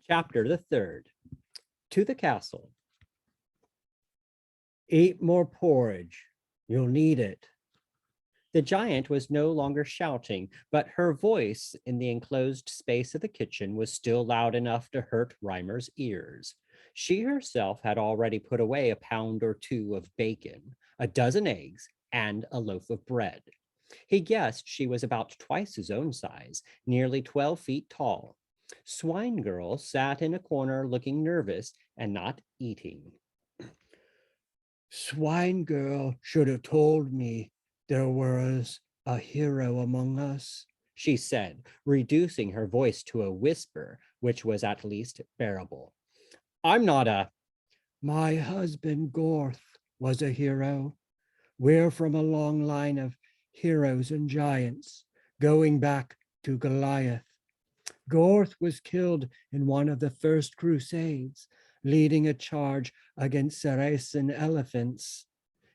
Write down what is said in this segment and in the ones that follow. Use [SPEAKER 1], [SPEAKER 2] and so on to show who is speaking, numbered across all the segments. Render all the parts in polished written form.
[SPEAKER 1] Chapter the third. To the castle. Eat more porridge. You'll need it. The giant was no longer shouting, but her voice in the enclosed space of the kitchen was still loud enough to hurt Reimer's ears. She herself had already put away a pound or two of bacon, a dozen eggs, and a loaf of bread. He guessed she was about twice his own size, nearly 12 feet tall. Swine Girl sat in a corner looking nervous and not eating. Swine Girl should have told me there was a hero among us, she said, reducing her voice to a whisper, which was at least bearable. I'm not a... My husband Gorth was a hero. We're from a long line of heroes and giants, going back to Goliath. Gorth was killed in one of the first crusades, leading a charge against Saracen elephants.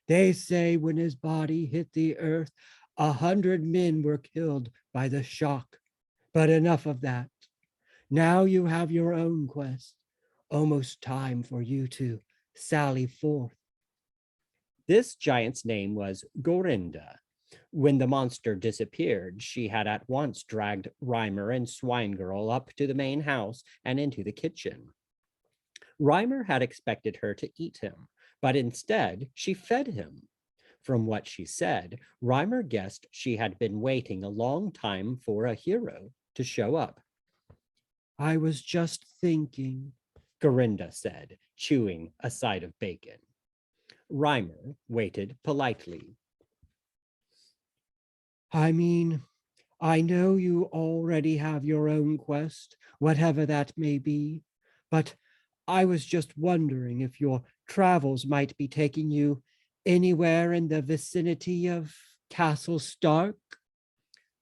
[SPEAKER 1] They say when his body hit the earth, 100 men were killed by the shock. But enough of that. Now you have your own quest. Almost time for you to sally forth. This giant's name was Gorinda. When the monster disappeared, she had at once dragged Reimer and Swine Girl up to the main house and into the kitchen. Reimer had expected her to eat him, but instead she fed him. From what she said, Reimer guessed she had been waiting a long time for a hero to show up. I was just thinking, Gorinda said, chewing a side of bacon. Reimer waited politely. I mean, I know you already have your own quest, whatever that may be, but I was just wondering if your travels might be taking you anywhere in the vicinity of Castle Stark.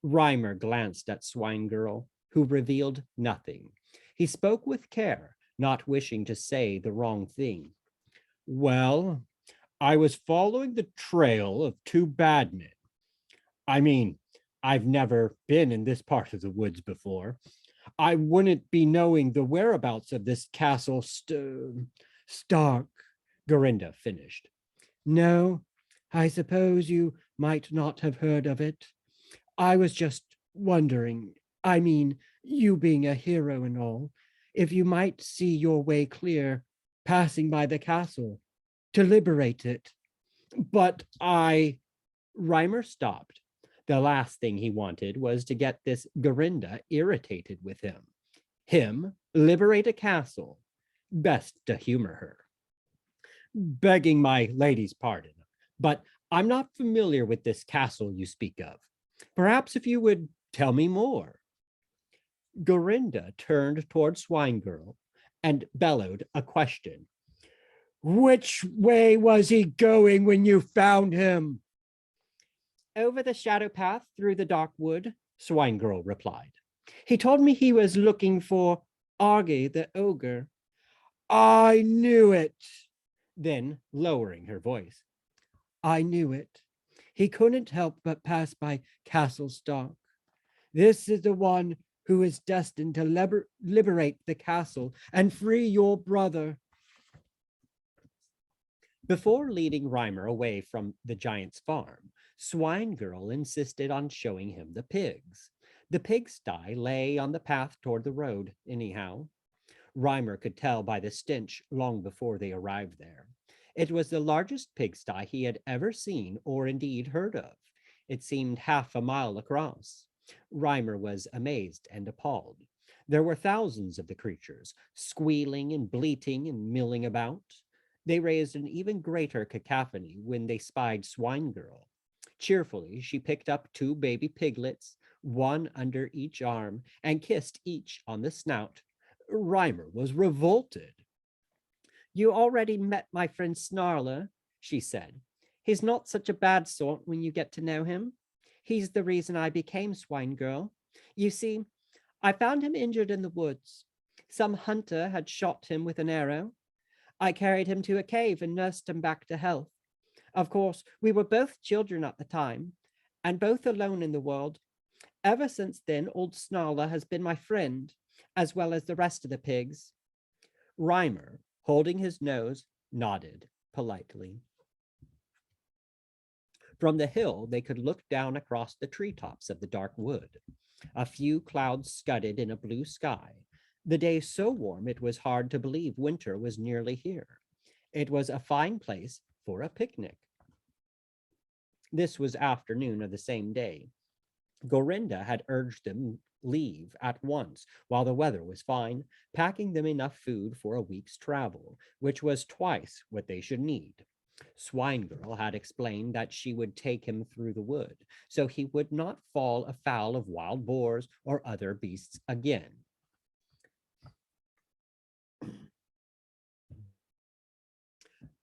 [SPEAKER 1] Reimer glanced at Swine Girl, who revealed nothing. He spoke with care, not wishing to say the wrong thing. Well, I was following the trail of two bad men. I mean, I've never been in this part of the woods before. I wouldn't be knowing the whereabouts of this castle Stark, Gorinda finished. No, I suppose you might not have heard of it. I was just wondering, I mean, you being a hero and all, if you might see your way clear passing by the castle to liberate it. But Reimer stopped. The last thing he wanted was to get this Gorinda irritated with him. Him liberate a castle. Best to humor her. Begging my lady's pardon, but I'm not familiar with this castle you speak of. Perhaps if you would tell me more. Gorinda turned toward Swine Girl and bellowed a question. Which way was he going when you found him? Over the shadow path through the dark wood, Swine Girl replied. He told me he was looking for Argy the ogre. I knew it. Then, lowering her voice, I knew it. He couldn't help but pass by Castle Stark. This is the one who is destined to liberate the castle and free your brother. Before leading Reimer away from the giant's farm, Swine Girl insisted on showing him the pigs. The pigsty lay on the path toward the road, anyhow. Reimer could tell by the stench long before they arrived there. It was the largest pigsty he had ever seen or indeed heard of. It seemed half a mile across. Reimer was amazed and appalled. There were thousands of the creatures, squealing and bleating and milling about. They raised an even greater cacophony when they spied Swine Girl. Cheerfully, she picked up two baby piglets, one under each arm, and kissed each on the snout. Reimer was revolted. You already met my friend Snarler, she said. He's not such a bad sort when you get to know him. He's the reason I became Swine Girl. You see, I found him injured in the woods. Some hunter had shot him with an arrow. I carried him to a cave and nursed him back to health. Of course, we were both children at the time, and both alone in the world. Ever since then, old Snarler has been my friend. as well as the rest of the pigs. Reimer, holding his nose, nodded politely. From the hill, they could look down across the treetops of the dark wood. A few clouds scudded in a blue sky. The day so warm it was hard to believe winter was nearly here. It was a fine place for a picnic. This was afternoon of the same day. Gorinda had urged them leave at once while the weather was fine, packing them enough food for a week's travel, which was twice what they should need. Swine Girl had explained that she would take him through the wood, so he would not fall afoul of wild boars or other beasts again.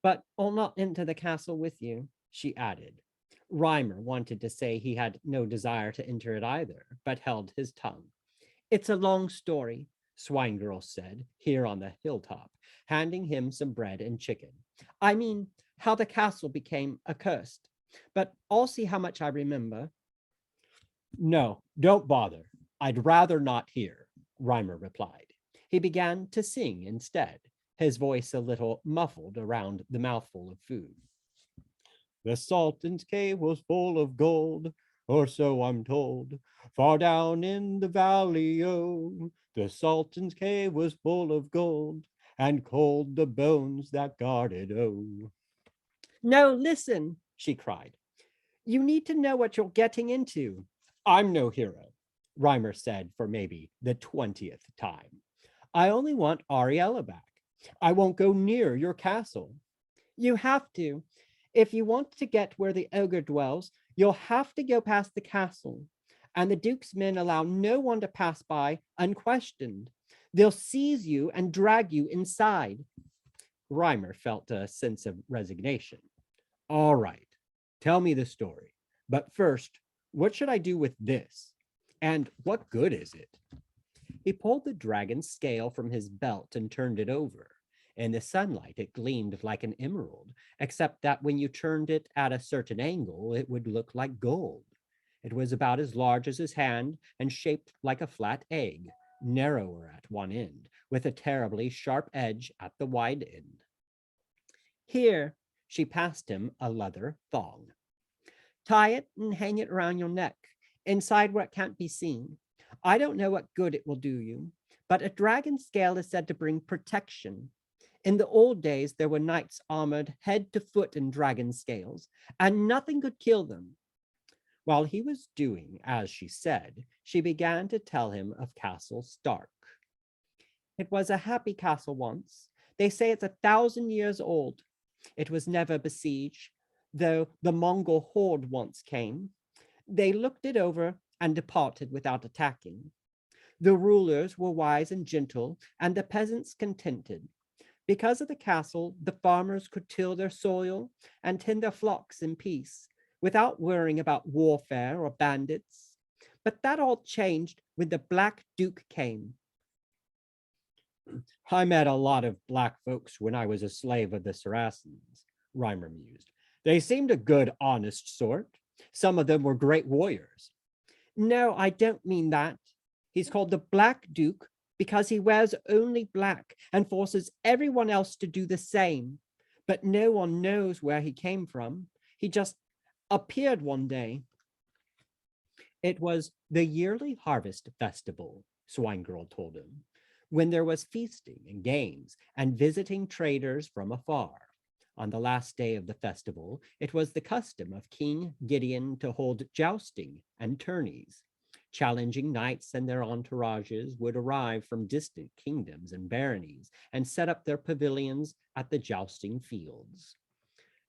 [SPEAKER 1] But I'll not enter the castle with you, she added. Reimer wanted to say he had no desire to enter it either, but held his tongue. It's a long story, Swine Girl said, here on the hilltop, handing him some bread and chicken. I mean, how the castle became accursed, but I'll see how much I remember. No, don't bother. I'd rather not hear, Reimer replied. He began to sing instead, his voice a little muffled around the mouthful of food. The Sultan's cave was full of gold, or so I'm told, far down in the valley, oh. The Sultan's cave was full of gold, and cold the bones that guarded, oh. No, listen, she cried. You need to know what you're getting into. I'm no hero, Reimer said for maybe the 20th time. I only want Ariella back. I won't go near your castle. You have to. If you want to get where the ogre dwells, you'll have to go past the castle. And the Duke's men allow no one to pass by unquestioned. They'll seize you and drag you inside. Reimer felt a sense of resignation. All right, tell me the story. But first, what should I do with this? And what good is it? He pulled the dragon's scale from his belt and turned it over. In the sunlight, it gleamed like an emerald, except that when you turned it at a certain angle, it would look like gold. It was about as large as his hand and shaped like a flat egg, narrower at one end, with a terribly sharp edge at the wide end. Here, she passed him a leather thong. Tie it and hang it around your neck, inside where it can't be seen. I don't know what good it will do you, but a dragon scale is said to bring protection. In the old days, there were knights armored head to foot in dragon scales, and nothing could kill them. While he was doing as she said, she began to tell him of Castle Stark. It was a happy castle once. They say it's 1,000 years old. It was never besieged, though the Mongol horde once came. They looked it over and departed without attacking. The rulers were wise and gentle, and the peasants contented. Because of the castle, the farmers could till their soil and tend their flocks in peace, without worrying about warfare or bandits. But that all changed when the Black Duke came. I met a lot of black folks when I was a slave of the Saracens, Reimer mused. They seemed a good, honest sort. Some of them were great warriors. No, I don't mean that. He's called the Black Duke because he wears only black and forces everyone else to do the same. But no one knows where he came from. He just appeared one day. It was the yearly harvest festival, Swine Girl told him, when there was feasting and games and visiting traders from afar. On the last day of the festival, it was the custom of King Gideon to hold jousting and tourneys. Challenging knights and their entourages would arrive from distant kingdoms and baronies and set up their pavilions at the jousting fields.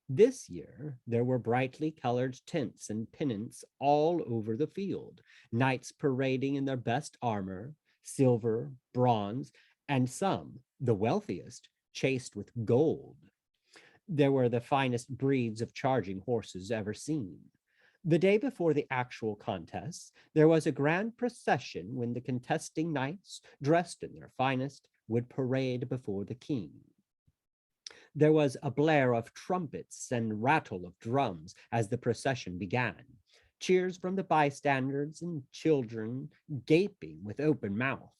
[SPEAKER 1] This year, there were brightly colored tents and pennants all over the field, knights parading in their best armor, silver, bronze, and some, the wealthiest, chased with gold. There were the finest breeds of charging horses ever seen. The day before the actual contests, there was a grand procession when the contesting knights, dressed in their finest, would parade before the king. There was a blare of trumpets and rattle of drums as the procession began, cheers from the bystanders and children gaping with open mouth.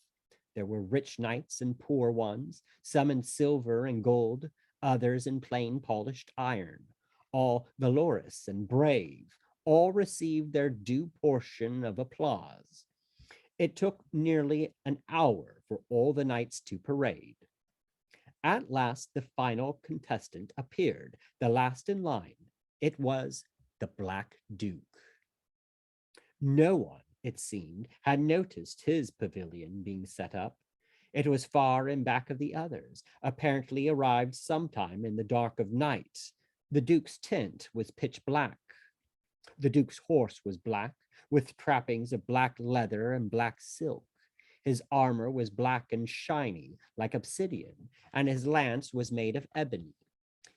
[SPEAKER 1] There were rich knights and poor ones, some in silver and gold, others in plain polished iron, all valorous and brave, all received their due portion of applause. It took nearly an hour for all the knights to parade. At last, the final contestant appeared, the last in line. It was the Black Duke. No one, it seemed, had noticed his pavilion being set up. It was far in back of the others, apparently arrived sometime in the dark of night. The Duke's tent was pitch black. The Duke's horse was black, with trappings of black leather and black silk. His armor was black and shiny, like obsidian, and his lance was made of ebony.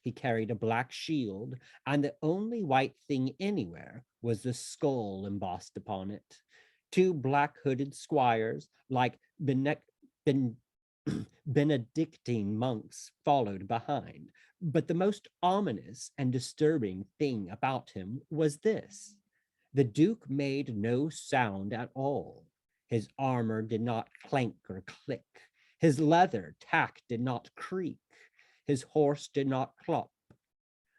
[SPEAKER 1] He carried a black shield, and the only white thing anywhere was the skull embossed upon it. Two black hooded squires, like Benedictine monks, followed behind. But the most ominous and disturbing thing about him was this: the Duke made no sound at all. His armor did not clank or click. His leather tack did not creak. His horse did not clop.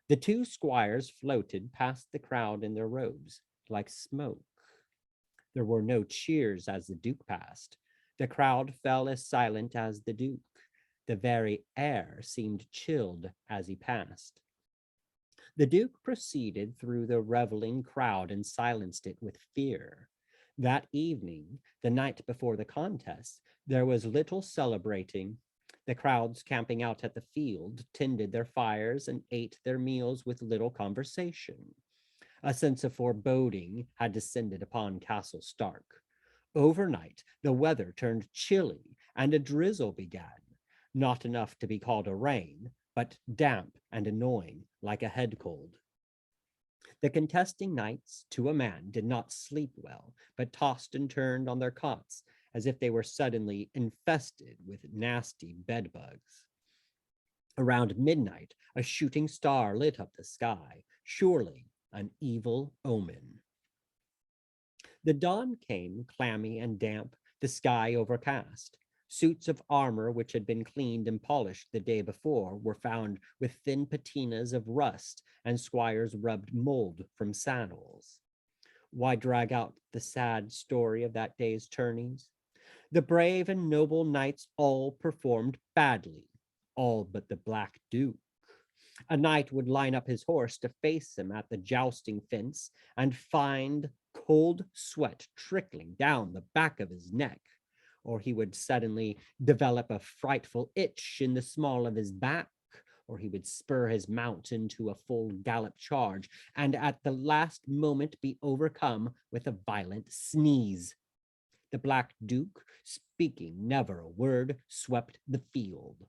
[SPEAKER 1] The two squires floated past the crowd in their robes like smoke. There were no cheers as the Duke passed. The crowd fell as silent as the Duke. The very air seemed chilled as he passed. The Duke proceeded through the reveling crowd and silenced it with fear. That evening, the night before the contest, there was little celebrating. The crowds camping out at the field tended their fires and ate their meals with little conversation. A sense of foreboding had descended upon Castle Stark. Overnight, the weather turned chilly and a drizzle began, not enough to be called a rain, but damp and annoying like a head cold. The contesting knights, to a man, did not sleep well, but tossed and turned on their cots as if they were suddenly infested with nasty bedbugs. Around midnight, a shooting star lit up the sky, surely an evil omen. The dawn came, clammy and damp, the sky overcast. Suits of armor which had been cleaned and polished the day before were found with thin patinas of rust, and squires rubbed mold from saddles. Why drag out the sad story of that day's tourneys? The brave and noble knights all performed badly, all but the Black Duke. A knight would line up his horse to face him at the jousting fence and find cold sweat trickling down the back of his neck, or he would suddenly develop a frightful itch in the small of his back, or he would spur his mount into a full gallop charge, and at the last moment be overcome with a violent sneeze. The Black Duke, speaking never a word, swept the field.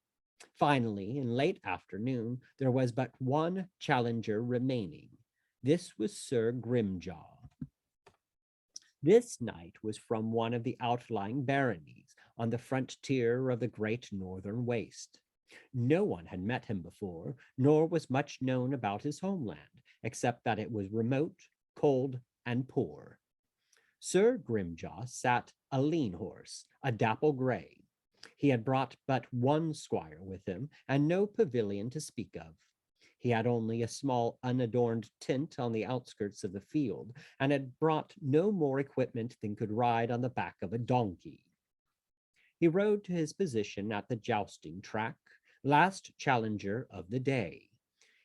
[SPEAKER 1] Finally, in late afternoon, there was but one challenger remaining. This was Sir Grimjaw. This knight was from one of the outlying baronies on the frontier of the great northern waste. No one had met him before, nor was much known about his homeland, except that it was remote, cold, and poor. Sir Grimjaw sat a lean horse, a dapple gray. He had brought but one squire with him, and no pavilion to speak of. He had only a small unadorned tent on the outskirts of the field, and had brought no more equipment than could ride on the back of a donkey. He rode to his position at the jousting track, last challenger of the day.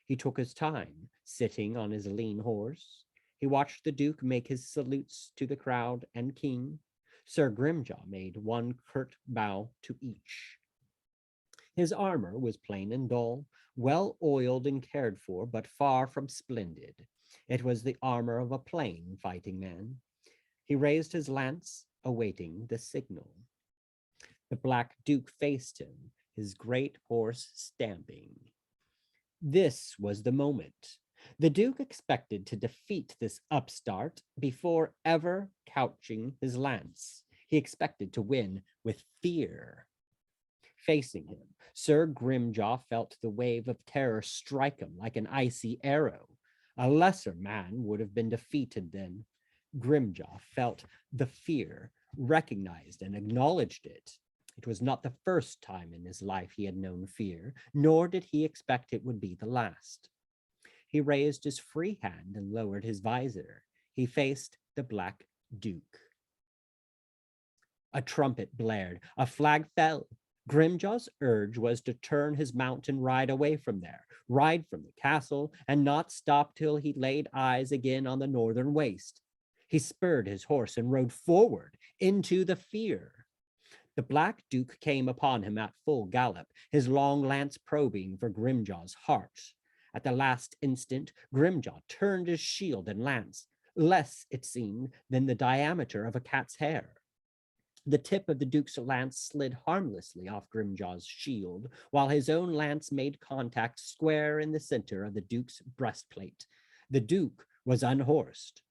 [SPEAKER 1] He took his time, sitting on his lean horse. He watched the Duke make his salutes to the crowd and king. Sir Grimjaw made one curt bow to each. His armor was plain and dull, well oiled and cared for, but far from splendid. It was the armor of a plain fighting man. He raised his lance, awaiting the signal. The Black Duke faced him, his great horse stamping. This was the moment. The Duke expected to defeat this upstart before ever couching his lance. He expected to win with fear. Facing him, Sir Grimjaw felt the wave of terror strike him like an icy arrow. A lesser man would have been defeated then. Grimjaw felt the fear, recognized and acknowledged it. It was not the first time in his life he had known fear, nor did he expect it would be the last. He raised his free hand and lowered his visor. He faced the Black Duke. A trumpet blared. A flag fell. Grimjaw's urge was to turn his mount and ride away from there, ride from the castle, and not stop till he laid eyes again on the northern waste. He spurred his horse and rode forward into the fear. The Black Duke came upon him at full gallop, his long lance probing for Grimjaw's heart. At the last instant, Grimjaw turned his shield and lance, less, it seemed, than the diameter of a cat's hair. The tip of the Duke's lance slid harmlessly off Grimjaw's shield, while his own lance made contact square in the center of the Duke's breastplate. The Duke was unhorsed.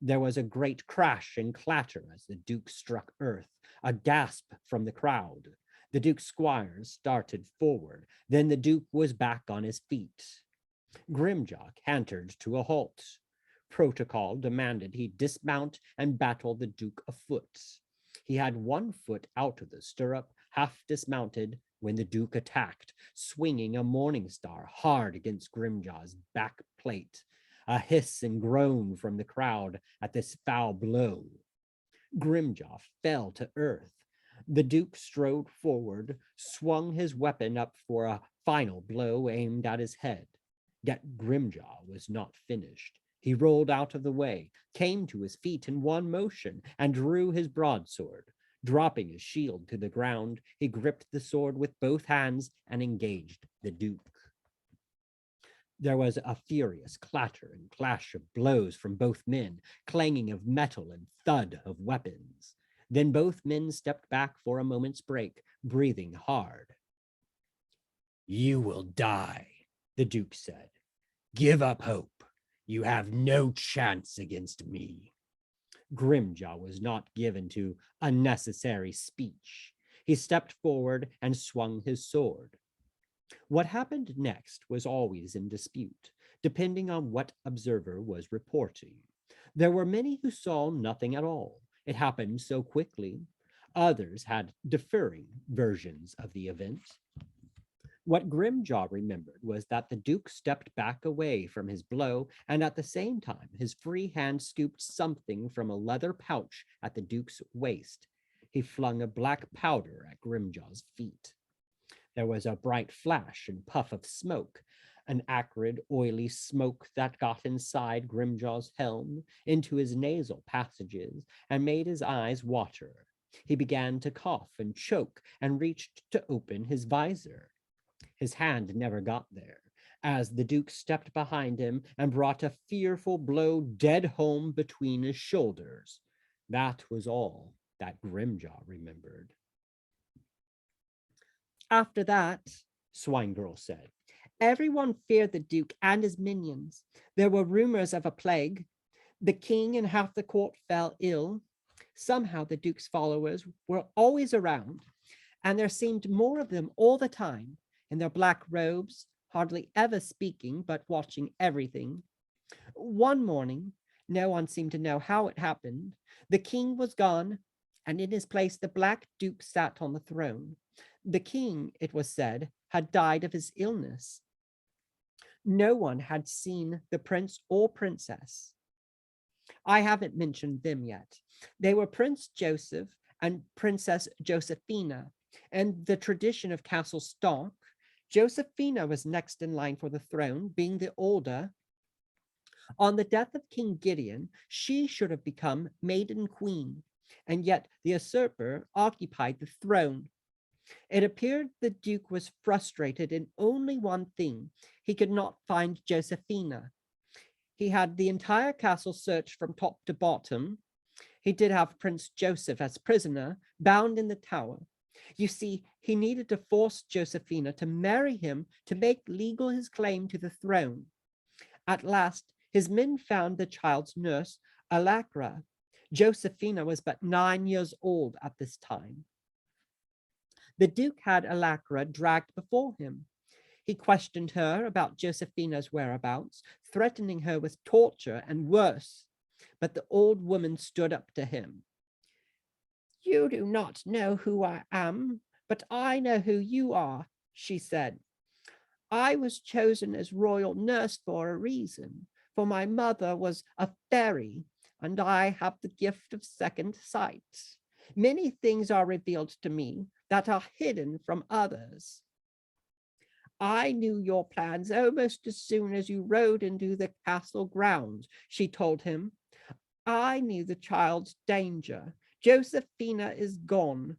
[SPEAKER 1] There was a great crash and clatter as the Duke struck earth, a gasp from the crowd. The Duke's squires started forward. Then the Duke was back on his feet. Grimjaw cantered to a halt. Protocol demanded he dismount and battle the Duke afoot. He had one foot out of the stirrup, half dismounted, when the Duke attacked, swinging a morning star hard against Grimjaw's back plate. A hiss and groan from the crowd at this foul blow. Grimjaw fell to earth. The Duke strode forward, swung his weapon up for a final blow aimed at his head. Yet Grimjaw was not finished. He rolled out of the way, came to his feet in one motion, and drew his broadsword. Dropping his shield to the ground, he gripped the sword with both hands and engaged the Duke. There was a furious clatter and clash of blows from both men, clanging of metal and thud of weapons. Then both men stepped back for a moment's break, breathing hard. "You will die," the Duke said. "Give up hope. You have no chance against me." Grimjaw was not given to unnecessary speech. He stepped forward and swung his sword. What happened next was always in dispute, depending on what observer was reporting. There were many who saw nothing at all. It happened so quickly. Others had differing versions of the event. What Grimjaw remembered was that the Duke stepped back away from his blow, and at the same time, his free hand scooped something from a leather pouch at the Duke's waist. He flung a black powder at Grimjaw's feet. There was a bright flash and puff of smoke, an acrid, oily smoke that got inside Grimjaw's helm, into his nasal passages, and made his eyes water. He began to cough and choke and reached to open his visor. His hand never got there, as the Duke stepped behind him and brought a fearful blow dead home between his shoulders. That was all that Grimjaw remembered. "After that," Swinegirl said, "everyone feared the Duke and his minions. There were rumors of a plague. The king and half the court fell ill. Somehow the Duke's followers were always around, and there seemed more of them all the time, in their black robes, hardly ever speaking, but watching everything. One morning, no one seemed to know how it happened, the king was gone, and in his place the Black Duke sat on the throne. The king, it was said, had died of his illness. No one had seen the prince or princess. I haven't mentioned them yet. They were Prince Joseph and Princess Josephina, and the tradition of Castle Stonk. Josephina was next in line for the throne, being the older. On the death of King Gideon, she should have become maiden queen, and yet the usurper occupied the throne. It appeared the Duke was frustrated in only one thing. He could not find Josephina. He had the entire castle searched from top to bottom. He did have Prince Joseph as prisoner, bound in the tower. You see, he needed to force Josephina to marry him to make legal his claim to the throne. At last, his men found the child's nurse, Alacra. Josephina was but 9 years old at this time. The Duke had Alacra dragged before him. He questioned her about Josephina's whereabouts, threatening her with torture and worse. But the old woman stood up to him. You do not know who I am, but I know who you are, she said. I was chosen as royal nurse for a reason, for my mother was a fairy, and I have the gift of second sight. Many things are revealed to me that are hidden from others. I knew your plans almost as soon as you rode into the castle grounds, she told him. I knew the child's danger. Josephina is gone.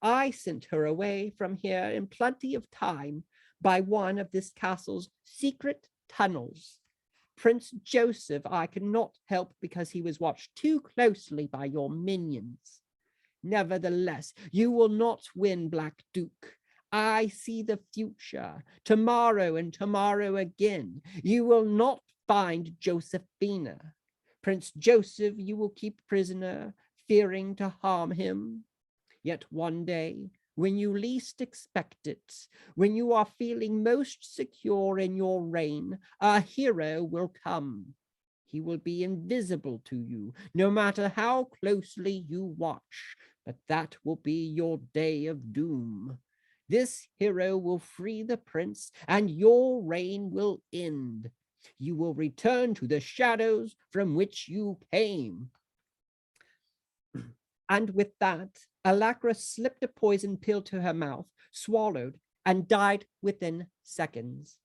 [SPEAKER 1] I sent her away from here in plenty of time by one of this castle's secret tunnels. Prince Joseph I cannot help because he was watched too closely by your minions. Nevertheless, you will not win, Black Duke. I see the future. Tomorrow and tomorrow again, you will not find Josephina. Prince Joseph you will keep prisoner, fearing to harm him. Yet one day, when you least expect it, when you are feeling most secure in your reign, a hero will come. He will be invisible to you, no matter how closely you watch, but that will be your day of doom. This hero will free the prince, and your reign will end. You will return to the shadows from which you came. And with that, Alacra slipped a poison pill to her mouth, swallowed, and died within seconds.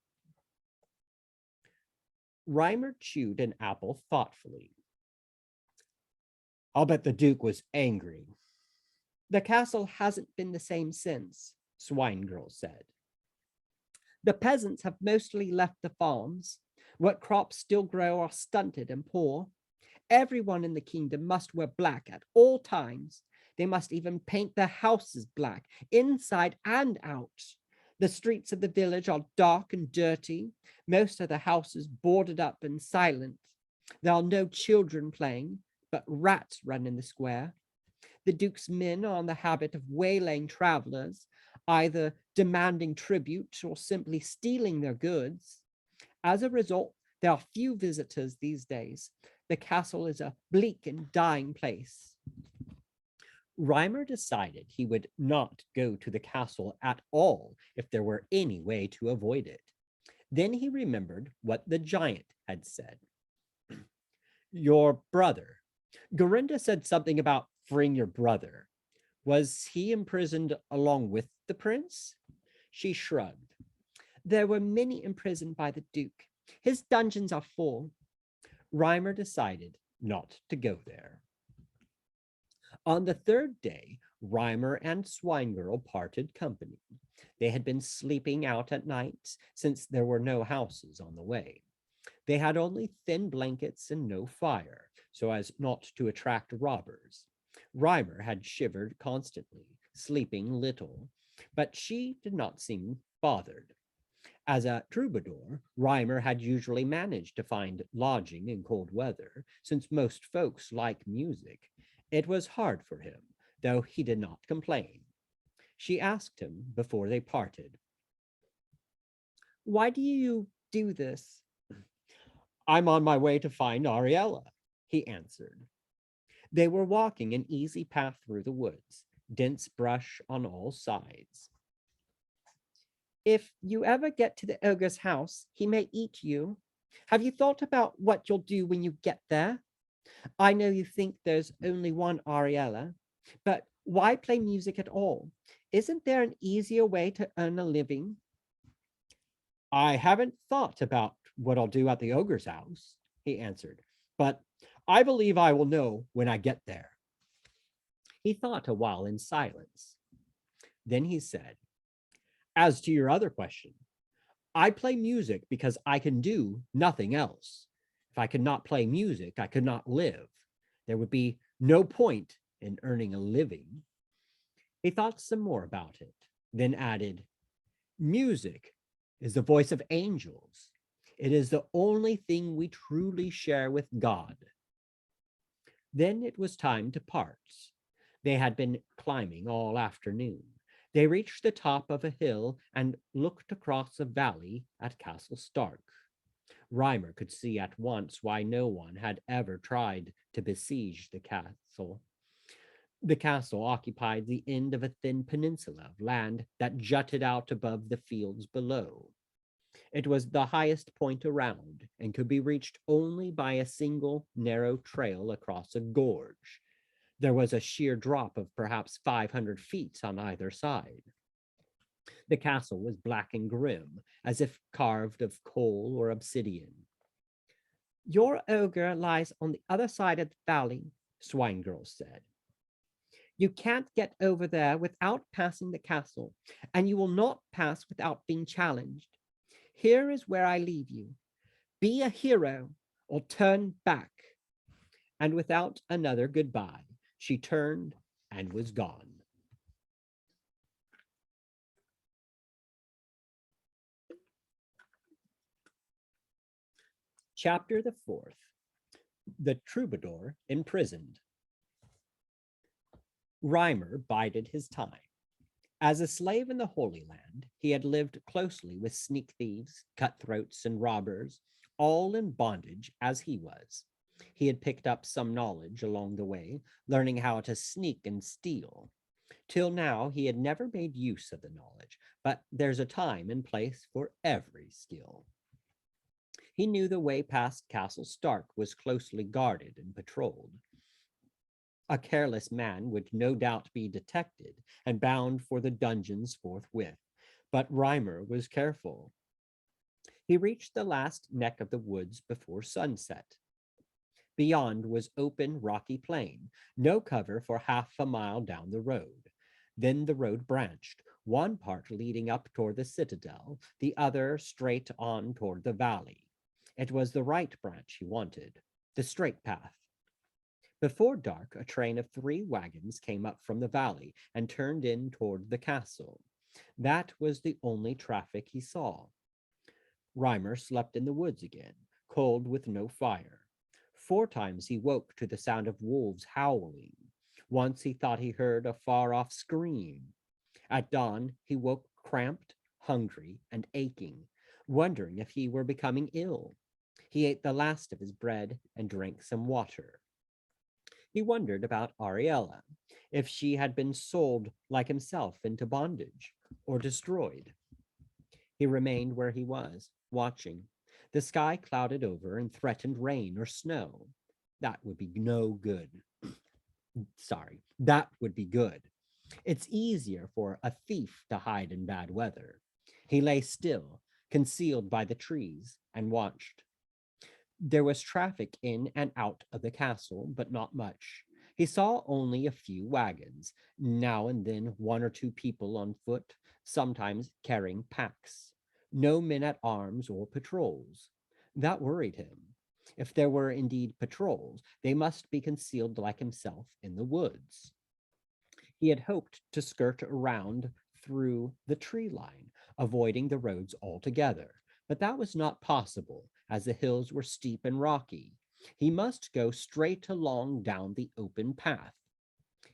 [SPEAKER 1] Reimer chewed an apple thoughtfully. I'll bet the Duke was angry. The castle hasn't been the same since, Swine Girl said. The peasants have mostly left the farms. What crops still grow are stunted and poor. Everyone in the kingdom must wear black at all times. They must even paint their houses black, inside and out. The streets of the village are dark and dirty, most of the houses boarded up and silent. There are no children playing, but rats run in the square. The Duke's men are in the habit of waylaying travelers, either demanding tribute or simply stealing their goods. As a result, there are few visitors these days. The castle is a bleak and dying place. Reimer decided he would not go to the castle at all if there were any way to avoid it. Then he remembered what the giant had said. Your brother. Gorinda said something about freeing your brother. Was he imprisoned along with the prince? She shrugged. There were many imprisoned by the Duke. His dungeons are full. Reimer decided not to go there. On the third day, Reimer and Swinegirl parted company. They had been sleeping out at night since there were no houses on the way. They had only thin blankets and no fire, so as not to attract robbers. Reimer had shivered constantly, sleeping little, but she did not seem bothered. As a troubadour, Reimer had usually managed to find lodging in cold weather, since most folks like music. It was hard for him, though he did not complain. She asked him before they parted. Why do you do this? I'm on my way to find Ariella, he answered. They were walking an easy path through the woods, dense brush on all sides. If you ever get to the ogre's house, he may eat you. Have you thought about what you'll do when you get there? I know you think there's only one Ariella, but why play music at all? Isn't there an easier way to earn a living? I haven't thought about what I'll do at the ogre's house, he answered, but I believe I will know when I get there. He thought a while in silence. Then he said, as to your other question, I play music because I can do nothing else. If I could not play music, I could not live. There would be no point in earning a living. He thought some more about it, then added, music is the voice of angels. It is the only thing we truly share with God. Then it was time to part. They had been climbing all afternoon. They reached the top of a hill and looked across a valley at Castle Stark. Reimer could see at once why no one had ever tried to besiege the castle. The castle occupied the end of a thin peninsula of land that jutted out above the fields below. It was the highest point around and could be reached only by a single narrow trail across a gorge. There was a sheer drop of perhaps 500 feet on either side. The castle was black and grim, as if carved of coal or obsidian. Your ogre lies on the other side of the valley, Swine Girl said. You can't get over there without passing the castle, and you will not pass without being challenged. Here is where I leave you. Be a hero or turn back. And without another goodbye, she turned and was gone. Chapter the 4th. The Troubadour Imprisoned. Reimer bided his time. As a slave in the Holy Land, he had lived closely with sneak thieves, cutthroats, and robbers, all in bondage as he was. He had picked up some knowledge along the way, learning how to sneak and steal. Till now, he had never made use of the knowledge, but there's a time and place for every skill. He knew the way past Castle Stark was closely guarded and patrolled. A careless man would no doubt be detected and bound for the dungeons forthwith, but Reimer was careful. He reached the last neck of the woods before sunset. Beyond was open, rocky plain, no cover for half a mile down the road. Then the road branched, one part leading up toward the citadel, the other straight on toward the valley. It was the right branch he wanted, the straight path. Before dark, a train of 3 wagons came up from the valley and turned in toward the castle. That was the only traffic he saw. Reimer slept in the woods again, cold with no fire. 4 times he woke to the sound of wolves howling. Once he thought he heard a far-off scream. At dawn, he woke cramped, hungry, and aching, wondering if he were becoming ill. He ate the last of his bread and drank some water. He wondered about Ariella, if she had been sold like himself into bondage or destroyed. He remained where he was, watching. The sky clouded over and threatened rain or snow. That would be no good. That would be good. It's easier for a thief to hide in bad weather. He lay still, concealed by the trees, and watched. There was traffic in and out of the castle, but not much. He saw only a few wagons, now and then 1 or 2 people on foot, sometimes carrying packs. No men at arms or patrols. That worried him. If there were indeed patrols, they must be concealed like himself in the woods. He had hoped to skirt around through the tree line, avoiding the roads altogether, but that was not possible, as the hills were steep and rocky. He must go straight along down the open path.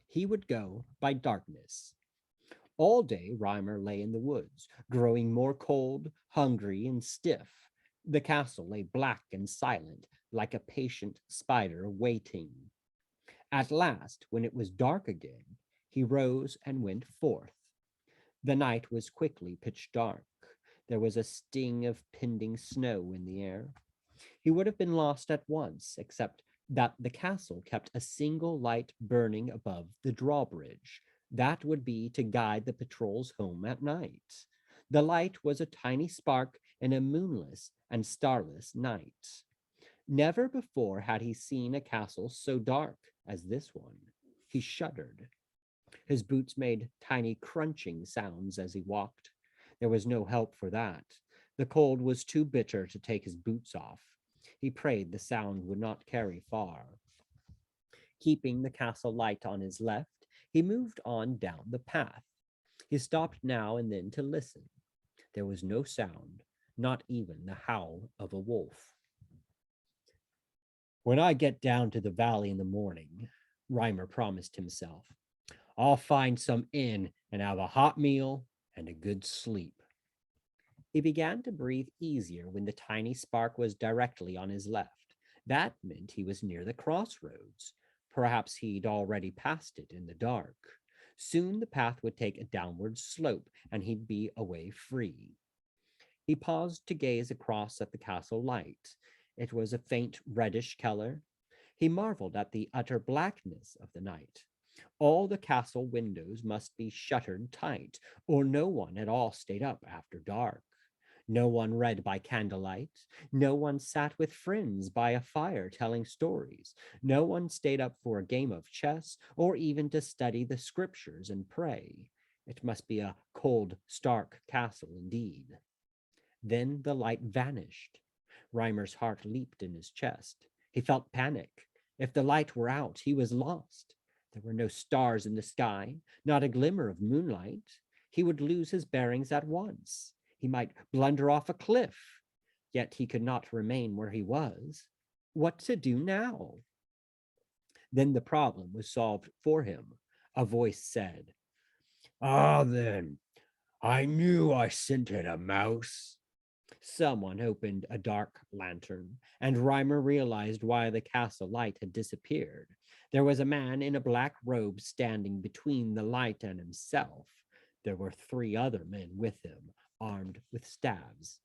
[SPEAKER 1] He would go by darkness. All day, Reimer lay in the woods, growing more cold, hungry, and stiff. The castle lay black and silent, like a patient spider waiting. At last, when it was dark again, he rose and went forth. The night was quickly pitch dark. There was a sting of pending snow in the air. He would have been lost at once, except that the castle kept a single light burning above the drawbridge. That would be to guide the patrols home at night. The light was a tiny spark in a moonless and starless night. Never before had he seen a castle so dark as this one. He shuddered. His boots made tiny crunching sounds as he walked. There was no help for that. The cold was too bitter to take his boots off. He prayed the sound would not carry far. Keeping the castle light on his left, he moved on down the path. He stopped now and then to listen. There was no sound, not even the howl of a wolf. When I get down to the valley in the morning, Reimer promised himself, I'll find some inn and have a hot meal and a good sleep. He began to breathe easier when the tiny spark was directly on his left. That meant he was near the crossroads. Perhaps he'd already passed it in the dark. Soon the path would take a downward slope, and he'd be away free. He paused to gaze across at the castle light. It was a faint reddish color. He marveled at the utter blackness of the night. All the castle windows must be shuttered tight, or no one at all stayed up after dark. No one read by candlelight. No one sat with friends by a fire telling stories. No one stayed up for a game of chess or even to study the scriptures and pray. It must be a cold, stark castle indeed. Then the light vanished. Reimer's heart leaped in his chest. He felt panic. If the light were out, he was lost. There were no stars in the sky, not a glimmer of moonlight. He would lose his bearings at once. He might blunder off a cliff. Yet he could not remain where he was. What to do now? Then the problem was solved for him. A voice said, "Ah, then, I knew I scented a mouse." Someone opened a dark lantern, and Reimer realized why the castle light had disappeared. There was a man in a black robe standing between the light and himself. There were 3 other men with him, armed with staves.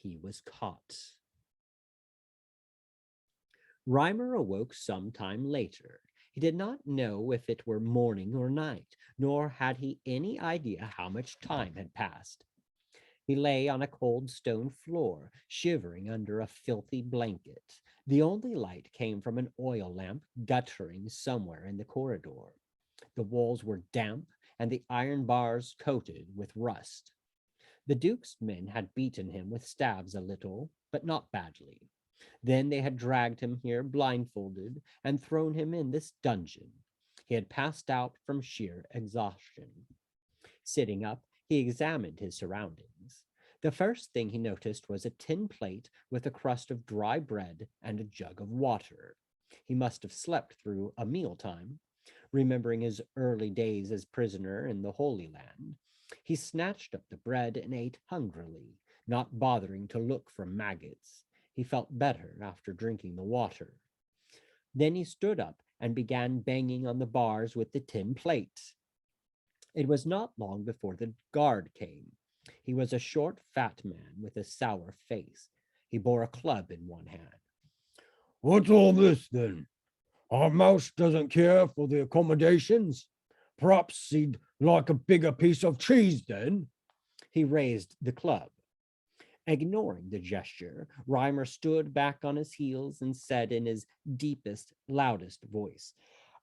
[SPEAKER 1] He was caught. Reimer awoke some time later. He did not know if it were morning or night, nor had he any idea how much time had passed. He lay on a cold stone floor, shivering under a filthy blanket. The only light came from an oil lamp guttering somewhere in the corridor. The walls were damp and the iron bars coated with rust. The Duke's men had beaten him with stabs a little, but not badly. Then they had dragged him here blindfolded and thrown him in this dungeon. He had passed out from sheer exhaustion. Sitting up, he examined his surroundings. The first thing he noticed was a tin plate with a crust of dry bread and a jug of water. He must have slept through a mealtime. Remembering his early days as prisoner in the Holy Land, he snatched up the bread and ate hungrily, not bothering to look for maggots. He felt better after drinking the water. Then he stood up and began banging on the bars with the tin plate. It was not long before the guard came. He was a short, fat man with a sour face. He bore a club in one hand.
[SPEAKER 2] "What's all this, then? Our mouse doesn't care for the accommodations? Perhaps he'd like a bigger piece of cheese, then?"
[SPEAKER 1] He raised the club. Ignoring the gesture, Reimer stood back on his heels and said in his deepest, loudest voice,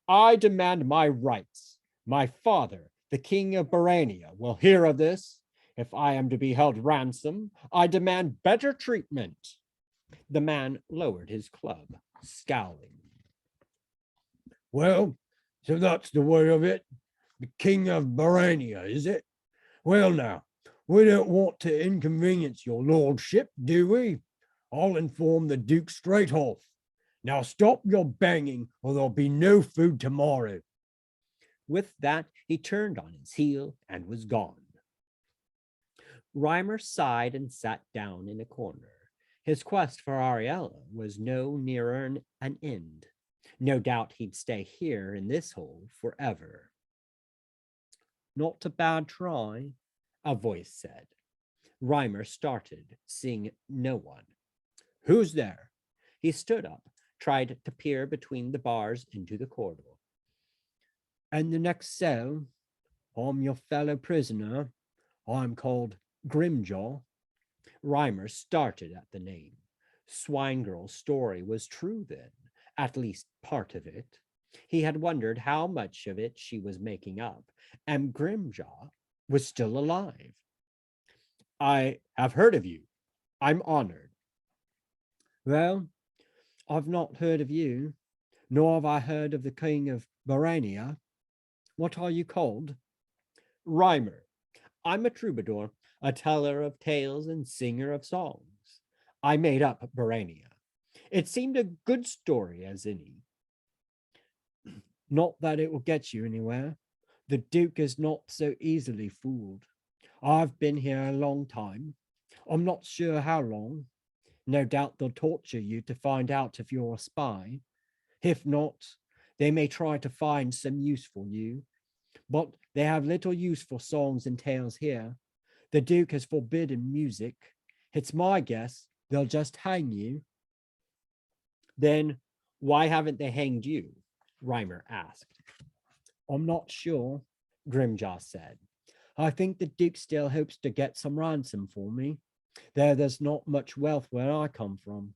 [SPEAKER 1] "I demand my rights. My father, the king of Barania, will hear of this. If I am to be held ransom, I demand better treatment." The man lowered his club, scowling.
[SPEAKER 2] "Well, so that's the way of it. The king of Barania, is it? Well, now, we don't want to inconvenience your lordship, do we? I'll inform the duke straight off. Now stop your banging, or there'll be no food tomorrow."
[SPEAKER 1] With that, he turned on his heel and was gone. Reimer sighed and sat down in a corner. His quest for Ariella was no nearer an end. No doubt he'd stay here in this hole forever. "Not a bad try," a voice said. Reimer started, seeing no one. "Who's there?" He stood up, tried to peer between the bars into the corridor. "In the next cell. I'm your fellow prisoner. I'm called Grimjaw." Reimer started at the name. Swinegirl's story was true then, at least part of it. He had wondered how much of it she was making up, and Grimjaw was still alive. "I have heard of you. I'm honored." "Well, I've not heard of you, nor have I heard of the king of Barania. What are you called?" "Reimer. I'm a troubadour, a teller of tales and singer of songs. I made up Barania. It seemed a good story as any." "Not that it will get you anywhere. The Duke is not so easily fooled. I've been here a long time. I'm not sure how long. No doubt they'll torture you to find out if you're a spy. If not, They may try to find some use for you, but they have little use for songs and tales here. The Duke has forbidden music. It's my guess they'll just hang you. Then why haven't they hanged you? Reimer asked. I'm not sure, Grimjaw said. I think the Duke still hopes to get some ransom for me. There's not much wealth where I come from.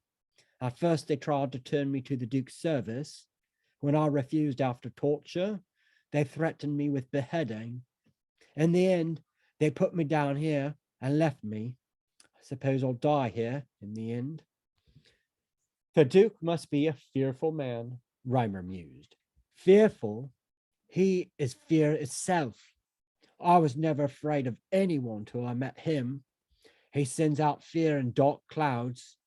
[SPEAKER 1] At first, they tried to turn me to the Duke's service. When I refused after torture, they threatened me with beheading. In the end, they put me down here and left me. I suppose I'll die here in the end. The Duke must be a fearful man, Reimer mused. Fearful? He is fear itself. I was never afraid of anyone till I met him. He sends out fear in dark clouds.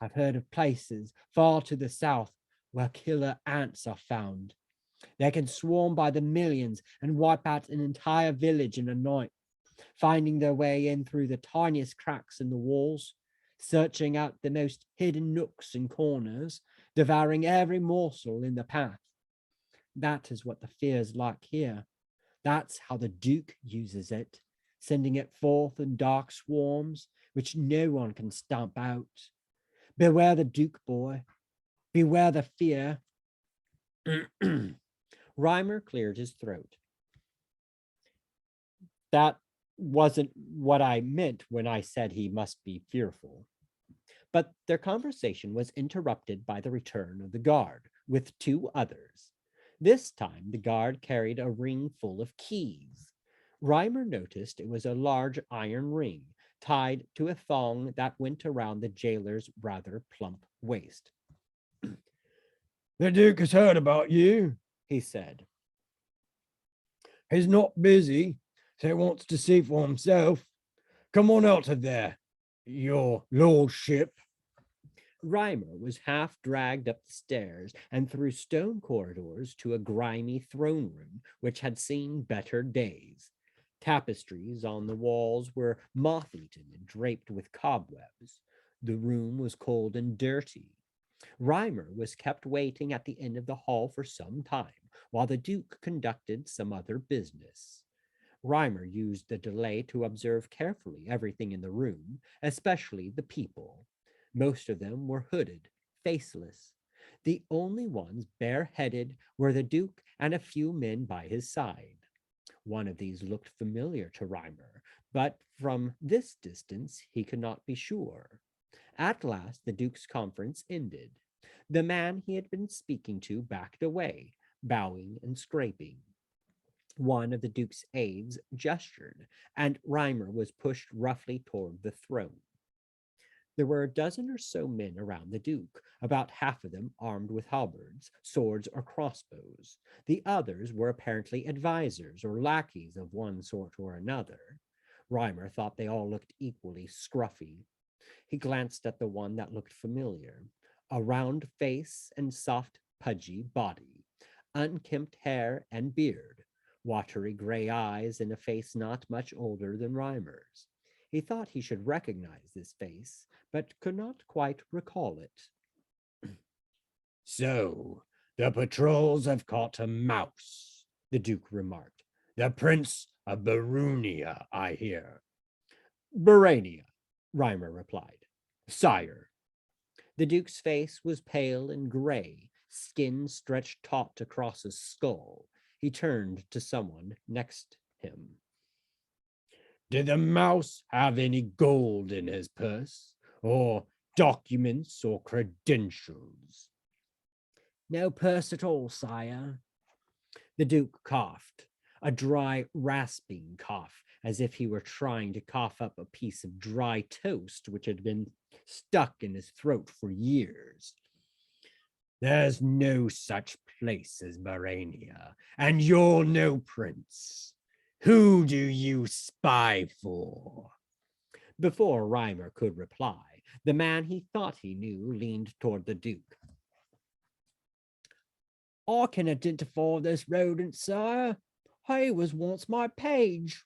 [SPEAKER 1] I've heard of places far to the south where killer ants are found. They can swarm by the millions and wipe out an entire village in a night, finding their way in through the tiniest cracks in the walls, searching out the most hidden nooks and corners, devouring every morsel in the path. That is what the fear is like here. That's how the Duke uses it, sending it forth in dark swarms, which no one can stamp out. Beware the Duke, boy. Beware the fear. Reimer cleared his throat. That wasn't what I meant when I said he must be fearful. But their conversation was interrupted by the return of the guard with two others. This time, the guard carried a ring full of keys. Reimer noticed it was a large iron ring tied to a thong that went around the jailer's rather plump waist.
[SPEAKER 2] The Duke has heard about you,
[SPEAKER 1] he said.
[SPEAKER 2] He's not busy, so he wants to see for himself. Come on out of there, your lordship.
[SPEAKER 1] Reimer was half dragged up the stairs and through stone corridors to a grimy throne room which had seen better days. Tapestries on the walls were moth-eaten and draped with cobwebs. The room was cold and dirty. Reimer was kept waiting at the end of the hall for some time while the Duke conducted some other business. Reimer used the delay to observe carefully everything in the room, especially the people. Most of them were hooded, faceless. The only ones bareheaded were the Duke and a few men by his side. One of these looked familiar to Reimer, but from this distance he could not be sure. At last the Duke's conference ended. The man he had been speaking to backed away, bowing and scraping. One of the Duke's aides gestured, and Reimer was pushed roughly toward the throne. There were a dozen or so men around the Duke, about half of them armed with halberds, swords, or crossbows. The others were apparently advisors or lackeys of one sort or another. Reimer thought they all looked equally scruffy. He glanced at the one that looked familiar. A round face and soft, pudgy body, unkempt hair and beard, watery gray eyes, and a face not much older than Reimer's. He thought he should recognize this face, but could not quite recall it.
[SPEAKER 2] So, the patrols have caught a mouse, the Duke remarked. The Prince of Barunia, I hear.
[SPEAKER 1] Barania, Reimer replied. Sire. The Duke's face was pale and gray, skin stretched taut across his skull. He turned to someone next him.
[SPEAKER 2] Did the mouse have any gold in his purse, or documents or credentials?
[SPEAKER 1] No purse at all, sire. The Duke coughed, a dry, rasping cough, as if he were trying to cough up a piece of dry toast which had been stuck in his throat for years.
[SPEAKER 2] There's no such place as Barania, and you're no prince. Who do you spy for?
[SPEAKER 1] Before Reimer could reply, the man he thought he knew leaned toward the Duke. I can identify this rodent, sire. He was once my page.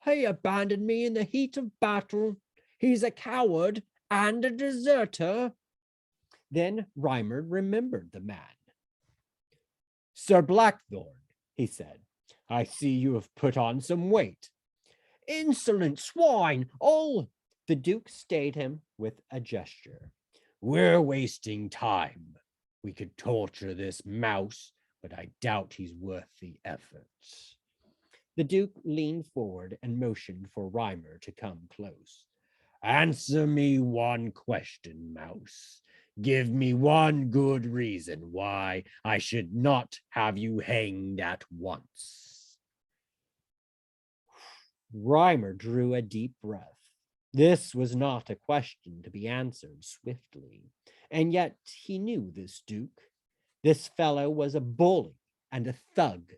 [SPEAKER 1] He abandoned me in the heat of battle. He's a coward and a deserter. Then Reimer remembered the man. Sir Blackthorn, he said, I see you have put on some weight. Insolent swine! All! The Duke stayed him with a gesture.
[SPEAKER 2] We're wasting time. We could torture this mouse, but I doubt he's worth the effort.
[SPEAKER 1] The Duke leaned forward and motioned for Reimer to come close.
[SPEAKER 2] Answer me one question, mouse. Give me one good reason why I should not have you hanged at once.
[SPEAKER 1] Reimer drew a deep breath. This was not a question to be answered swiftly, and yet he knew this Duke. This fellow was a bully and a thug.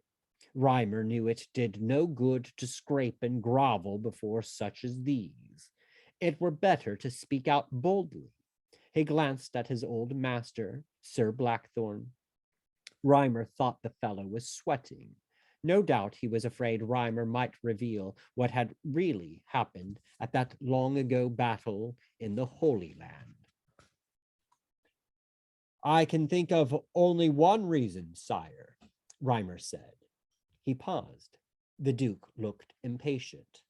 [SPEAKER 1] Reimer knew it did no good to scrape and grovel before such as these. It were better to speak out boldly. He glanced at his old master, Sir Blackthorn. Reimer thought the fellow was sweating. No doubt he was afraid Reimer might reveal what had really happened at that long ago battle in the Holy Land. I can think of only one reason, sire, Reimer said. He paused. The Duke looked impatient.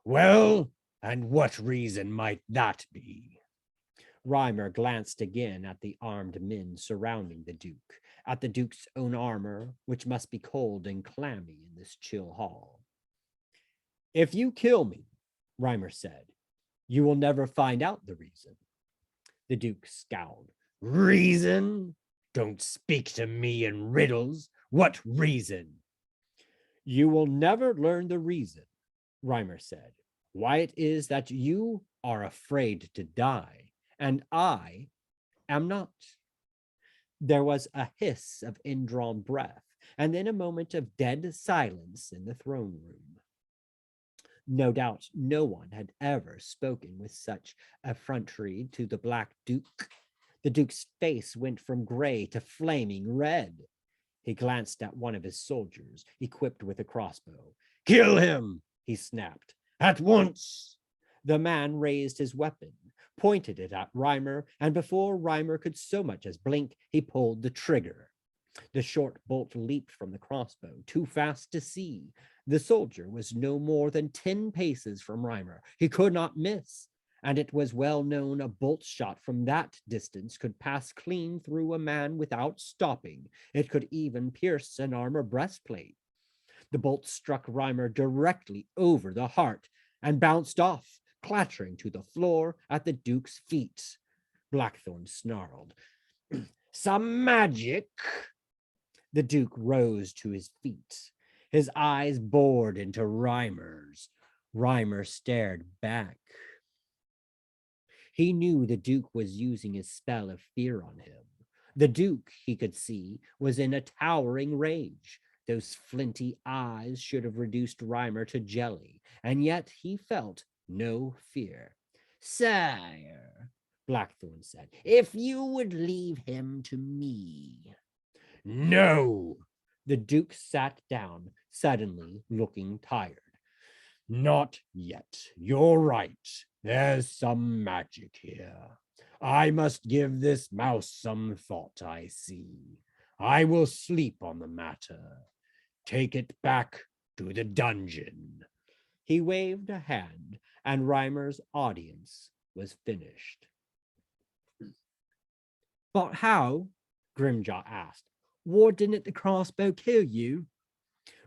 [SPEAKER 2] Well, and what reason might that be?
[SPEAKER 1] Reimer glanced again at the armed men surrounding the Duke, at the Duke's own armor, which must be cold and clammy in this chill hall. If you kill me, Reimer said, you will never find out the reason. The Duke scowled.
[SPEAKER 2] Reason? Don't speak to me in riddles. What reason?
[SPEAKER 1] You will never learn the reason, Reimer said, why it is that you are afraid to die, and I am not. There was a hiss of indrawn breath, and then a moment of dead silence in the throne room. No doubt no one had ever spoken with such effrontery to the Black Duke. The Duke's face went from gray to flaming red. He glanced at one of his soldiers, equipped with a crossbow.
[SPEAKER 2] Kill him,
[SPEAKER 1] he snapped.
[SPEAKER 2] At once.
[SPEAKER 1] The man raised his weapon, pointed it at Reimer, and before Reimer could so much as blink, he pulled the trigger. The short bolt leaped from the crossbow, too fast to see. The soldier was no more than 10 paces from Reimer. He could not miss, and it was well known a bolt shot from that distance could pass clean through a man without stopping. It could even pierce an armor breastplate. The bolt struck Reimer directly over the heart and bounced off, clattering to the floor at the Duke's feet. Blackthorn snarled. Some magic? The Duke rose to his feet. His eyes bored into Reimer's. Reimer stared back. He knew the Duke was using his spell of fear on him. The Duke, he could see, was in a towering rage. Those flinty eyes should have reduced Reimer to jelly, and yet he felt no fear. Sire, Blackthorn said, if you would leave him to me.
[SPEAKER 2] No.
[SPEAKER 1] The Duke sat down, suddenly looking tired.
[SPEAKER 2] Not yet. You're right. There's some magic here. I must give this mouse some thought, I see. I will sleep on the matter. Take it back to the dungeon.
[SPEAKER 1] He waved a hand, and Reimer's audience was finished. But how? Grimjaw asked. Why didn't the crossbow kill you?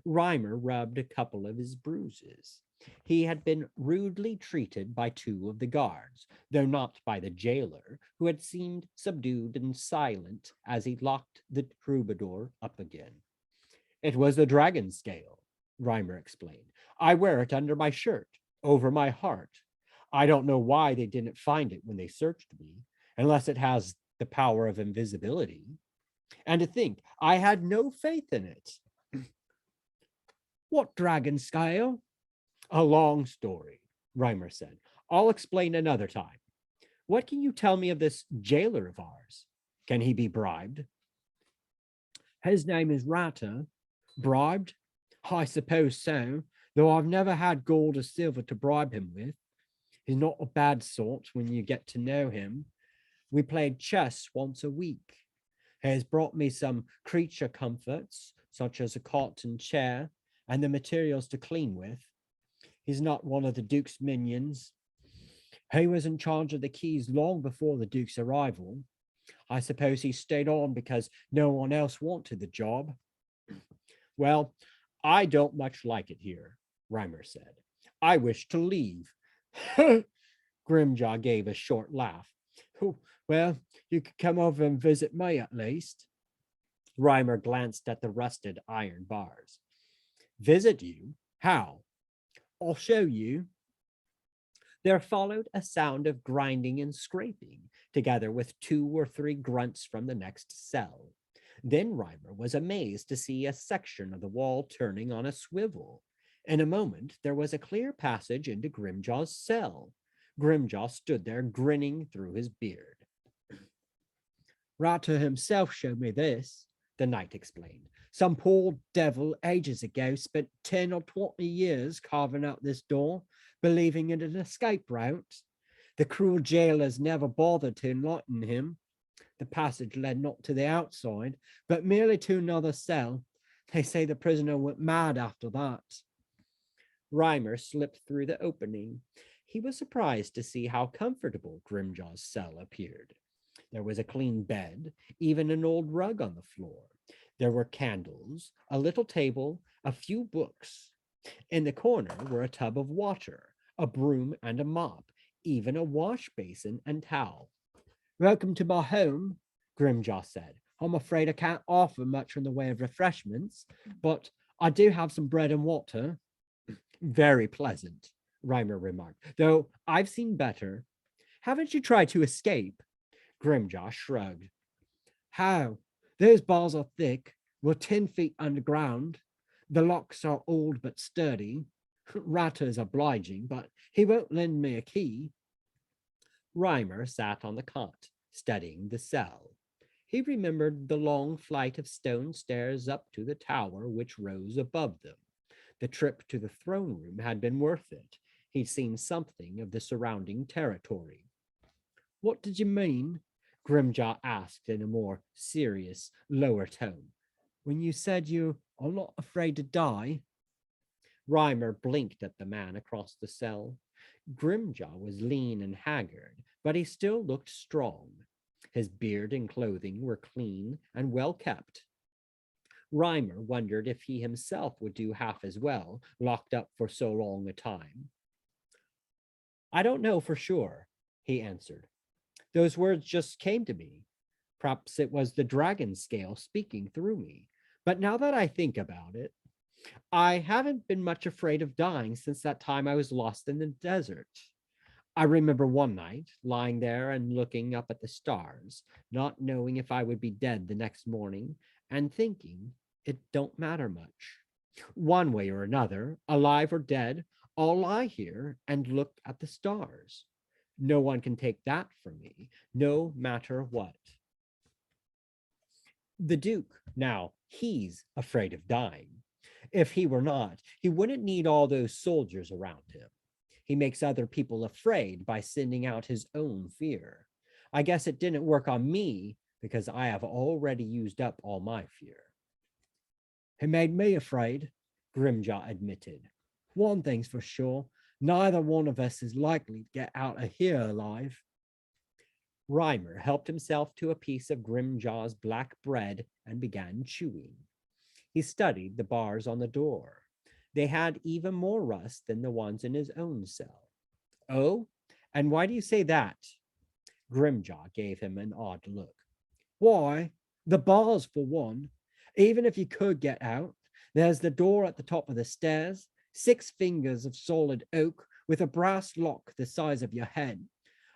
[SPEAKER 1] Reimer rubbed a couple of his bruises. He had been rudely treated by 2 of the guards, though not by the jailer, who had seemed subdued and silent as he locked the troubadour up again. It was the dragon scale, Reimer explained. I wear it under my shirt, over my heart. I don't know why they didn't find it when they searched me, unless it has the power of invisibility. And to think, I had no faith in it. What dragon scale? A long story, Reimer said. I'll explain another time. What can you tell me of this jailer of ours? Can he be bribed? His name is Rata. Bribed? I suppose so, though I've never had gold or silver to bribe him with. He's not a bad sort when you get to know him. We played chess once a week. He has brought me some creature comforts, such as a cot and chair, and the materials to clean with. He's not one of the Duke's minions. He was in charge of the keys long before the Duke's arrival. I suppose he stayed on because no one else wanted the job. Well, I don't much like it here, Reimer said. I wish to leave. Grimjaw gave a short laugh. Well, you could come over and visit me at least. Reimer glanced at the rusted iron bars. Visit you? How? I'll show you. There followed a sound of grinding and scraping, together with 2 or 3 grunts from the next cell. Then Reimer was amazed to see a section of the wall turning on a swivel. In a moment, there was a clear passage into Grimjaw's cell. Grimjaw stood there grinning through his beard. Ratter himself showed me this, the knight explained. Some poor devil ages ago spent 10 or 20 years carving out this door, believing it an escape route. The cruel jailers never bothered to enlighten him. The passage led not to the outside, but merely to another cell. They say the prisoner went mad after that. Reimer slipped through the opening. He was surprised to see how comfortable Grimjaw's cell appeared. There was a clean bed, even an old rug on the floor. There were candles, a little table, a few books. In the corner were a tub of water, a broom and a mop, even a wash basin and towel. Welcome to my home, Grimjaw said. I'm afraid I can't offer much in the way of refreshments, but I do have some bread and water. Very pleasant, Reimer remarked, though I've seen better. Haven't you tried to escape? Grimjaw shrugged. How? Those bars are thick. We're 10 feet underground. The locks are old but sturdy. Ratter's obliging, but he won't lend me a key. Reimer sat on the cot, studying the cell. He remembered the long flight of stone stairs up to the tower which rose above them. The trip to the throne room had been worth it. He'd seen something of the surrounding territory. What did you mean? Grimjaw asked in a more serious, lower tone. When you said you are not afraid to die? Reimer blinked at the man across the cell. Grimjaw was lean and haggard, but he still looked strong. His beard and clothing were clean and well kept. Reimer wondered if he himself would do half as well, locked up for so long a time. I don't know for sure, he answered. Those words just came to me. Perhaps it was the dragon scale speaking through me. But now that I think about it, I haven't been much afraid of dying since that time I was lost in the desert. I remember one night lying there and looking up at the stars, not knowing if I would be dead the next morning, and thinking it don't matter much. One way or another, alive or dead, I'll lie here and look at the stars. No one can take that from me, no matter what. The Duke, now, he's afraid of dying. If he were not, he wouldn't need all those soldiers around him. He makes other people afraid by sending out his own fear. I guess it didn't work on me because I have already used up all my fear. He made me afraid, Grimjaw admitted. One thing's for sure, neither one of us is likely to get out of here alive. Reimer helped himself to a piece of Grimjaw's black bread and began chewing. He studied the bars on the door. They had even more rust than the ones in his own cell. Oh, and why do you say that? Grimjaw gave him an odd look. Why, the bars for one. Even if you could get out, there's the door at the top of the stairs, 6 fingers of solid oak with a brass lock the size of your head.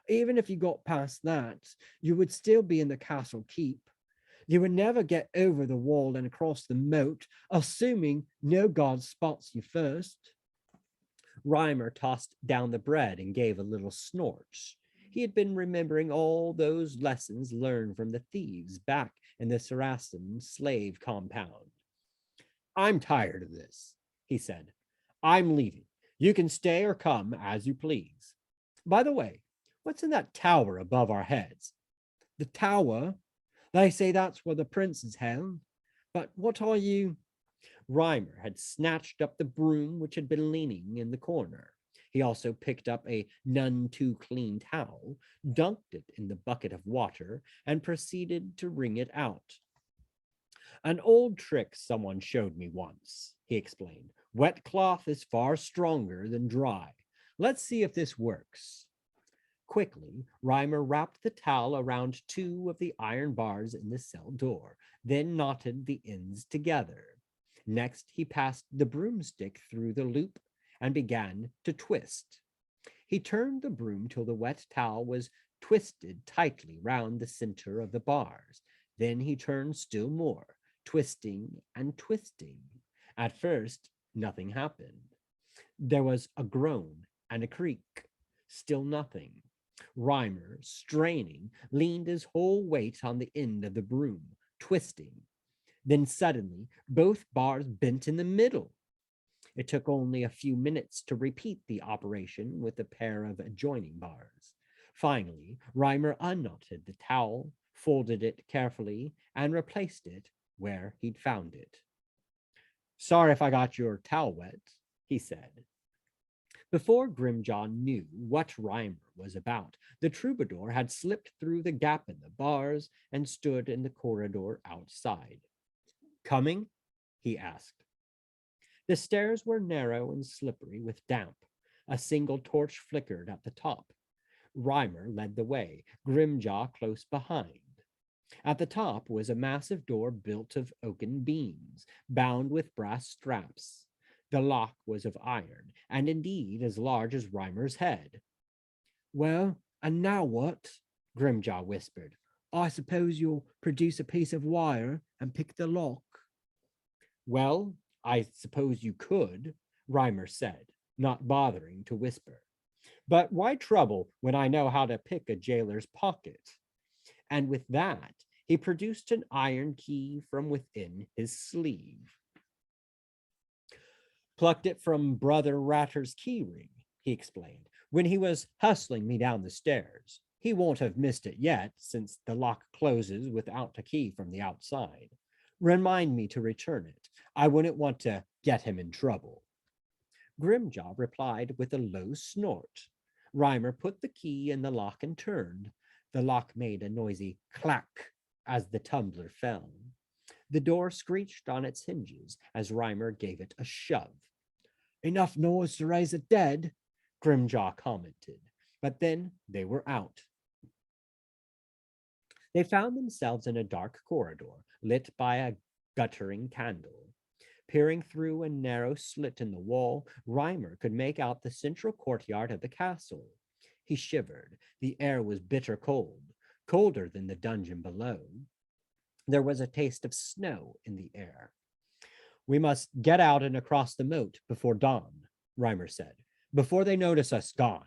[SPEAKER 1] Even if you got past that, you would still be in the castle keep. You would never get over the wall and across the moat, assuming no guard spots you first. Reimer tossed down the bread and gave a little snort. He had been remembering all those lessons learned from the thieves back in the Saracen slave compound. I'm tired of this, he said. I'm leaving. You can stay or come as you please. By the way, what's in that tower above our heads? The tower? They say that's where the prince is held. But what are you? Reimer had snatched up the broom which had been leaning in the corner. He also picked up a none too clean towel, dunked it in the bucket of water, and proceeded to wring it out. An old trick someone showed me once, he explained. Wet cloth is far stronger than dry. Let's see if this works. Quickly, Reimer wrapped the towel around two of the iron bars in the cell door, then knotted the ends together. Next, he passed the broomstick through the loop and began to twist. He turned the broom till the wet towel was twisted tightly round the center of the bars. Then he turned still more, twisting and twisting. At first, nothing happened. There was a groan and a creak. Still nothing. Reimer, straining, leaned his whole weight on the end of the broom, twisting. Then suddenly, both bars bent in the middle. It took only a few minutes to repeat the operation with a pair of adjoining bars. Finally, Reimer unknotted the towel, folded it carefully, and replaced it where he'd found it. Sorry if I got your towel wet, he said. Before Grimjaw knew what Reimer was about, the troubadour had slipped through the gap in the bars and stood in the corridor outside. Coming? He asked. The stairs were narrow and slippery with damp. A single torch flickered at the top. Reimer led the way, Grimjaw close behind. At the top was a massive door built of oaken beams, bound with brass straps. The lock was of iron, and indeed as large as Reimer's head. Well, and now what? Grimjaw whispered. I suppose you'll produce a piece of wire and pick the lock. Well, I suppose you could, Reimer said, not bothering to whisper. But why trouble when I know how to pick a jailer's pocket? And with that, he produced an iron key from within his sleeve. Plucked it from Brother Ratter's keyring, he explained, when he was hustling me down the stairs. He won't have missed it yet, since the lock closes without a key from the outside. Remind me to return it. I wouldn't want to get him in trouble. Grimjaw replied with a low snort. Reimer put the key in the lock and turned. The lock made a noisy clack as the tumbler fell. The door screeched on its hinges as Reimer gave it a shove. Enough noise to raise the dead, Grimjaw commented, but then they were out. They found themselves in a dark corridor, lit by a guttering candle. Peering through a narrow slit in the wall, Reimer could make out the central courtyard of the castle. He shivered. The air was bitter cold, colder than the dungeon below. There was a taste of snow in the air. We must get out and across the moat before dawn, Reimer said, before they notice us gone.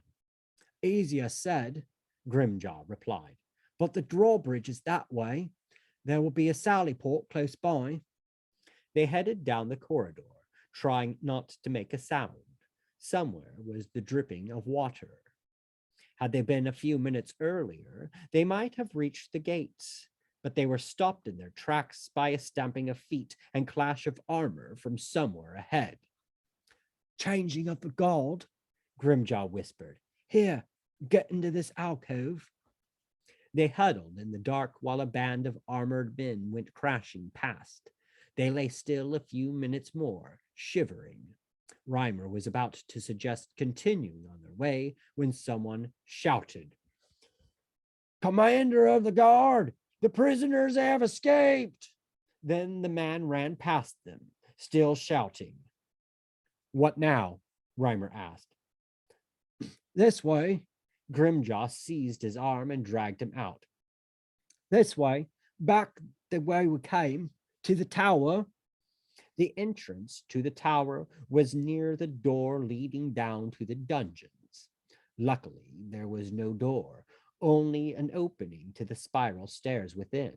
[SPEAKER 1] Easier said, Grimjaw replied, but the drawbridge is that way. There will be a sally port close by. They headed down the corridor, trying not to make a sound. Somewhere was the dripping of water. Had they been a few minutes earlier, they might have reached the gates, but they were stopped in their tracks by a stamping of feet and clash of armor from somewhere ahead. Changing of the guard, Grimjaw whispered. Here, get into this alcove. They huddled in the dark while a band of armored men went crashing past. They lay still a few minutes more, shivering. Reimer was about to suggest continuing on their way when someone shouted, Commander of the guard, the prisoners have escaped. Then the man ran past them, still shouting. What now? Reimer asked. This way. Grimjaw seized his arm and dragged him out. This way, back the way we came, to the tower. The entrance to the tower was near the door leading down to the dungeons. Luckily, there was no door, only an opening to the spiral stairs within.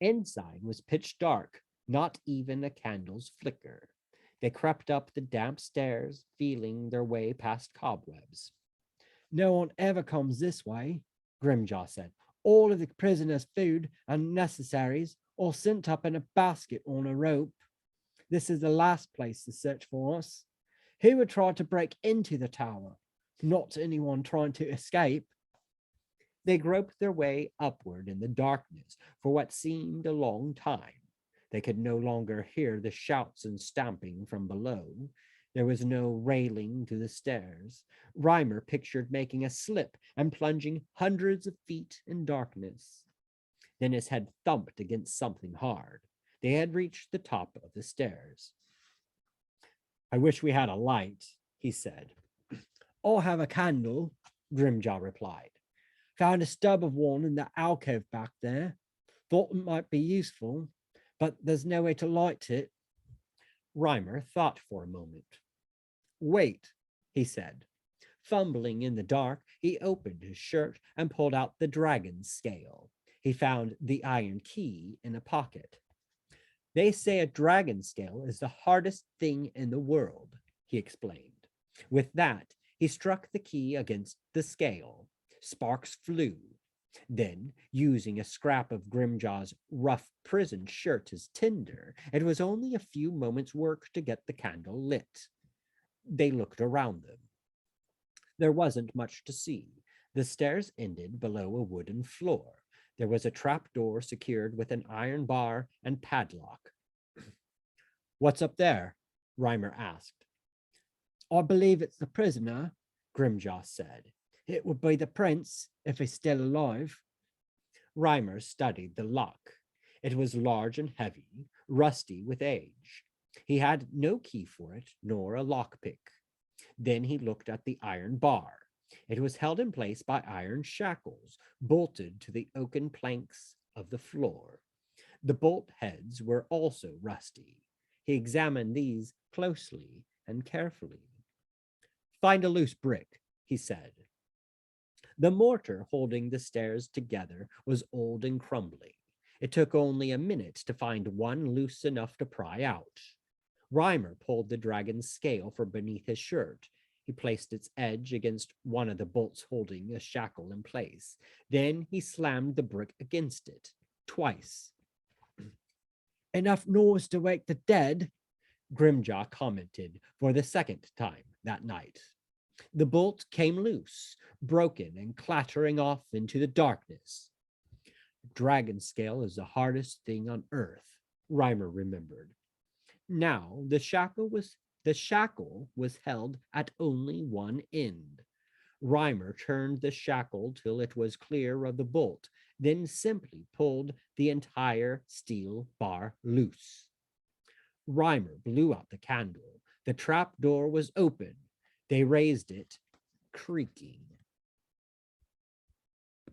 [SPEAKER 1] Inside was pitch dark, not even a candle's flicker. They crept up the damp stairs, feeling their way past cobwebs. No one ever comes this way, Grimjaw said. All of the prisoners' food and necessaries all sent up in a basket on a rope. This is the last place to search for us. Who would try to break into the tower? Not anyone trying to escape. They groped their way upward in the darkness for what seemed a long time. They could no longer hear the shouts and stamping from below. There was no railing to the stairs. Reimer pictured making a slip and plunging hundreds of feet in darkness. Then his head thumped against something hard. They had reached the top of the stairs. I wish we had a light, he said. I'll have a candle, Grimjaw replied. Found a stub of one in the alcove back there. Thought it might be useful, but there's no way to light it. Reimer thought for a moment. Wait, he said. Fumbling in the dark, he opened his shirt and pulled out the dragon's scale. He found the iron key in a pocket. They say a dragon scale is the hardest thing in the world, he explained. With that, he struck the key against the scale. Sparks flew. Then, using a scrap of Grimjaw's rough prison shirt as tinder, it was only a few moments' work to get the candle lit. They looked around them. There wasn't much to see. The stairs ended below a wooden floor. There was a trap door secured with an iron bar and padlock. What's up there? Reimer asked. I believe it's the prisoner, Grimjaw said. It would be the prince, if he's still alive. Reimer studied the lock. It was large and heavy, rusty with age. He had no key for it, nor a lockpick. Then he looked at the iron bar. It was held in place by iron shackles, bolted to the oaken planks of the floor. The bolt heads were also rusty. He examined these closely and carefully. Find a loose brick, he said. The mortar holding the stairs together was old and crumbling. It took only a minute to find one loose enough to pry out. Reimer pulled the dragon's scale from beneath his shirt. He placed its edge against one of the bolts holding a shackle in place. Then he slammed the brick against it, twice. Enough noise to wake the dead, Grimjaw commented for the second time that night. The bolt came loose, broken and clattering off into the darkness. Dragon scale is the hardest thing on earth, Reimer remembered. Now the shackle was held at only one end. Reimer turned the shackle till it was clear of the bolt, then simply pulled the entire steel bar loose. Reimer blew out the candle. The trap door was open. They raised it, creaking.